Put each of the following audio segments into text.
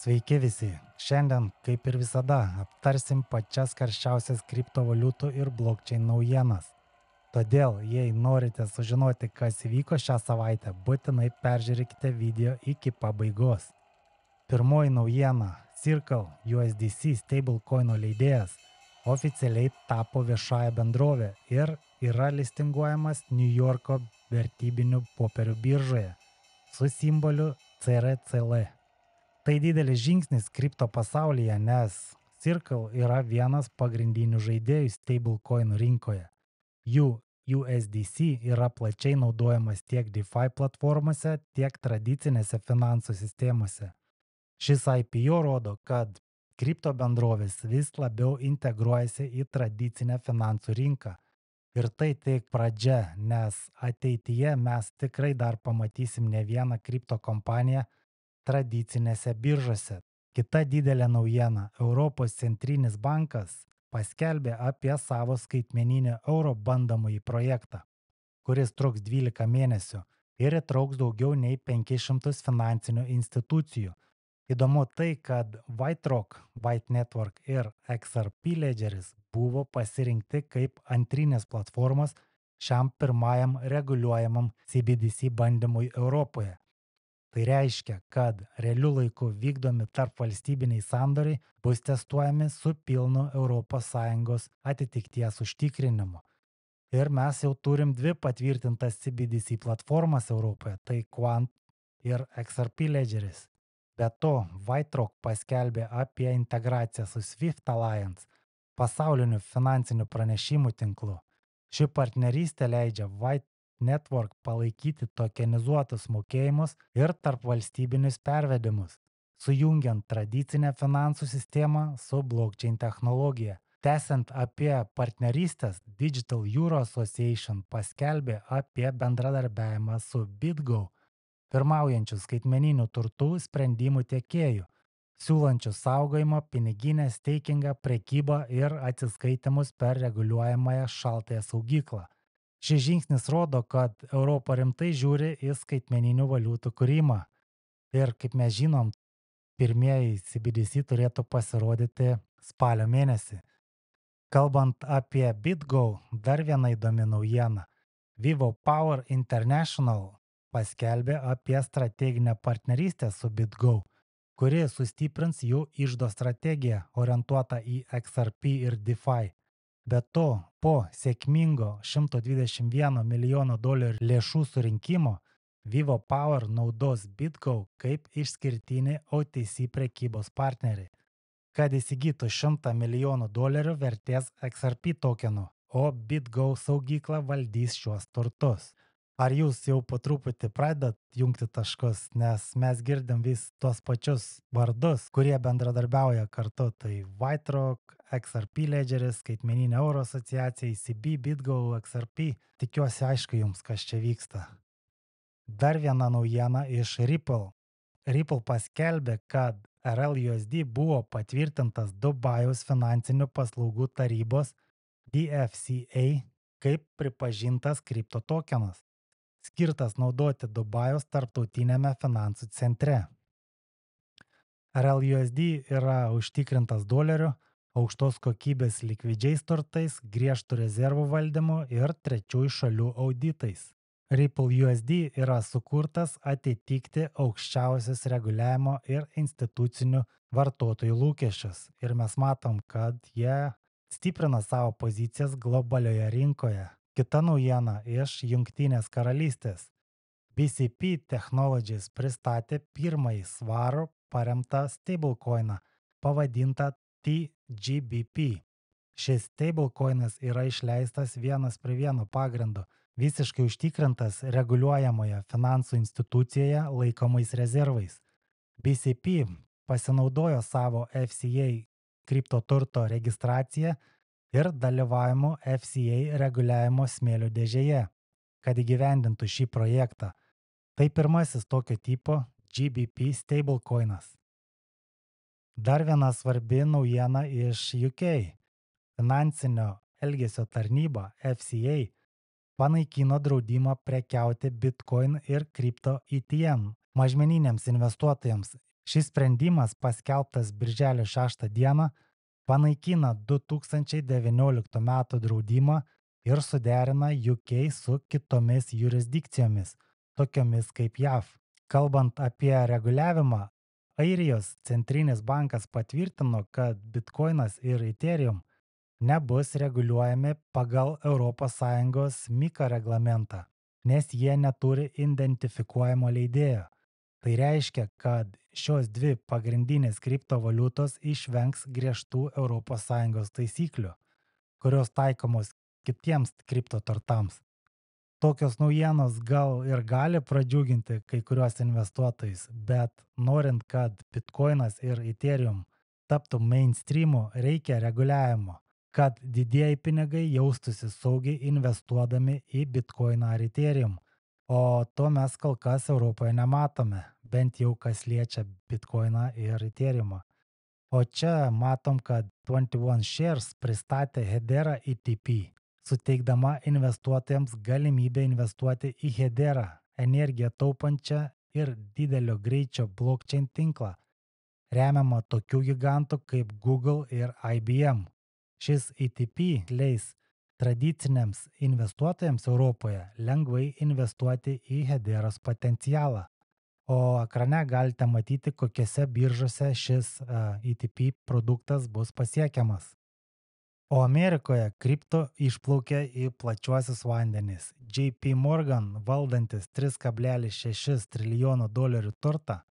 Sveiki visi. Šiandien, kaip ir visada, aptarsim pačias karščiausias kriptovaliutų ir blockchain naujienas. Todėl, jei norite sužinoti, kas įvyko šią savaitę, būtinai peržiūrėkite video iki pabaigos. Pirmoji naujiena – Circle USDC stablecoino leidėjas oficialiai tapo viešąja bendrovė ir yra listinguojamas New Yorko vertybinių popierių biržoje su simboliu CRCL. Tai didelis žingsnis kripto pasaulyje, nes Circle yra vienas pagrindinių žaidėjų stablecoin rinkoje. Jų USDC yra plačiai naudojamas tiek DeFi platformose, tiek tradicinėse finansų sistemose. Šis IPO rodo, kad kripto bendrovės vis labiau integruojasi į tradicinę finansų rinką. Ir tai tik pradžia, nes ateityje mes tikrai dar pamatysim ne vieną kripto kompaniją tradicinėse biržose. Kita didelė naujiena – Europos centrinis bankas paskelbė apie savo skaitmeninio euro bandomąjį projektą, kuris truks 12 mėnesių ir įtrauks daugiau nei 500 finansinių institucijų. Įdomu tai, kad White Network ir XRP Ledgeris buvo pasirinkti kaip antrinės platformos šiam pirmajam reguliuojamam CBDC bandymui Europoje. Tai reiškia, kad realiu laiku vykdomi tarp valstybiniai sandoriai bus testuojami su pilnu ES atitikties užtikrinimu. Ir mes jau turim dvi patvirtintas CBDC platformas Europoje, tai Quant ir XRP Ledgeris. Be to, White paskelbė apie integraciją su Swift Alliance, pasauliniu finansiniu pranešimų tinklu. Ši partnerystė leidžia White Network palaikyti tokenizuotus mokėjimus ir tarpvalstybinius pervedimus, sujungiant tradicinę finansų sistemą su blockchain technologija. Tęsiant apie partnerystės, Digital Euro Association paskelbė apie bendradarbiavimą su BitGo, pirmaujančių skaitmeninių turtų sprendimų tiekėjų, siūlančių saugojimo, piniginę, steikingą, prekybą ir atsiskaitimus per reguliuojamąją šaltąją saugyklą. Šis žingsnis rodo, kad Europa rimtai žiūri į skaitmeninių valiutų kūrimą. Ir kaip mes žinom, pirmieji CBDC turėtų pasirodyti spalio mėnesį. Kalbant apie BitGo, dar viena įdomi naujiena. Vivo Power International paskelbė apie strateginę partnerystę su BitGo, kuri sustiprins jų iždo strategiją orientuotą į XRP ir DeFi. Be to, po sėkmingo $121 milijono lėšų surinkimo, Vivo Power naudos BitGo kaip išskirtinį OTC prekybos partnerį, kad įsigytų $100 milijonų vertės XRP tokenų, o BitGo saugykla valdys šiuos turtus. Ar jūs jau po truputį pradedat jungti taškus, nes mes girdim vis tuos pačius vardus, kurie bendradarbiauja kartu, tai White, XRP Ledgeris, skaitmeninė euro asociacija, ECB, BitGo, XRP. Tikiuosi aišku jums, kas čia vyksta. Dar viena naujiena iš Ripple. Ripple paskelbė, kad RLUSD buvo patvirtintas Dubajaus finansinių paslaugų tarybos DFCA kaip pripažintas kripto tokenas, skirtas naudoti Dubajaus tarptautinėme finansų centre. RLUSD yra užtikrintas doleriu, aukštos kokybės likvidžiais turtais, griežtų rezervų valdymu ir trečiųjų šalių auditais. Ripple USD yra sukurtas atitikti aukščiausius reguliavimo ir institucinių vartotojų lūkesčius. Ir mes matom, kad jie stiprina savo pozicijas globalioje rinkoje. Kita naujiena iš Jungtinės karalystės. BCP Technologies pristatė pirmąjį svarų paremtą stablecoiną, pavadintą TGBP. Šis stablecoinas yra išleistas 1:1 pagrindu, visiškai užtikrintas reguliuojamoje finansų institucijoje laikomais rezervais. BCP pasinaudojo savo FCA kriptoturto registraciją ir dalyvavimu FCA reguliavimo smėlio dėžėje, kad įgyvendintų šį projektą. Tai pirmasis tokio tipo GBP stablecoinas. Dar viena svarbi naujiena iš UK. Finansinio elgesio tarnyba FCA panaikino draudimą prekiauti Bitcoin ir kripto ETN mažmeniniams investuotojams Šis sprendimas paskelbtas birželio 6 dieną panaikina 2019 m. draudimą ir suderina UK su kitomis jurisdikcijomis, tokiomis kaip JAV. Kalbant apie reguliavimą, Airijos centrinis bankas patvirtino, kad Bitcoinas ir Ethereum nebus reguliuojami pagal ES MiCA reglamentą, nes jie neturi identifikuojamo leidėjo. Tai reiškia, kad šios dvi pagrindinės kriptovaliutos išvengs griežtų ES taisyklių, kurios taikomos kitiems kriptoturtams. Tokios naujienos gal ir gali pradžiuginti kai kuriuos investuotojus, bet norint, kad Bitcoinas ir Ethereum taptų mainstreamu, reikia reguliavimo, kad didieji pinigai jaustųsi saugiai investuodami į Bitcoiną ar Ethereum, o to mes kol kas Europoje nematome, bent jau kas liečia Bitcoiną ir Ethereumą. O čia matom, kad 21 Shares pristatė Hedera ETP, suteikdama investuotojams galimybę investuoti į Hedera, energiją taupančią ir didelio greičio blockchain tinklą, remiamą tokių gigantų kaip Google ir IBM. Šis ETP leis tradiciniams investuotojams Europoje lengvai investuoti į Hederos potencialą. O ekrane galite matyti, kokiose biržose šis ETP produktas bus pasiekiamas. O Amerikoje kripto išplaukė į plačiuosius vandenis. JP Morgan, valdantis 3,6 trilijono dolerių turtą,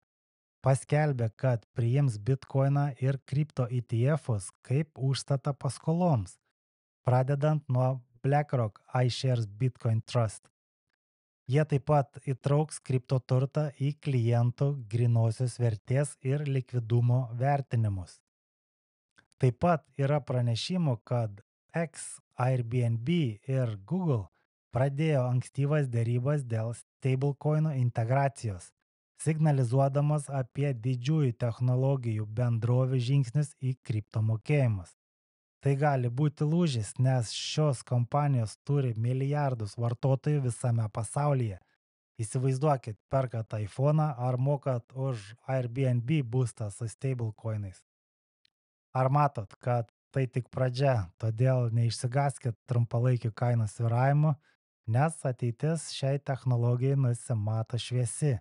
paskelbė, kad priims Bitcoiną ir kripto ETF'us kaip užstatą paskoloms, pradedant nuo BlackRock iShares Bitcoin Trust. Jie taip pat įtrauks kriptoturtą į klientų grynosios vertės ir likvidumo vertinimus. Taip pat yra pranešimų, kad X, Airbnb ir Google pradėjo ankstyvas dėrybas dėl stablecoinų integracijos, signalizuodamas apie didžiųjų technologijų bendrovių žingsnius į kriptomokėjimus. Tai gali būti lūžis, nes šios kompanijos turi milijardus vartotojų visame pasaulyje. Įsivaizduokit, perkat iPhone'ą ar mokat už Airbnb būstą su stablecoinais. Ar matot, kad tai tik pradžia, todėl neišsigąskit trumpalaikių kainų svyravimų, nes ateitis šiai technologijai nusimato šviesi.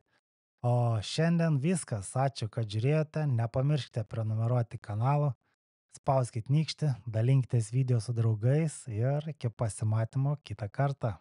O šiandien viskas, ačiū, kad žiūrėjote, nepamirškite prenumeruoti kanalą, spauskit nykštį, dalinkitės video su draugais ir iki pasimatymo kitą kartą.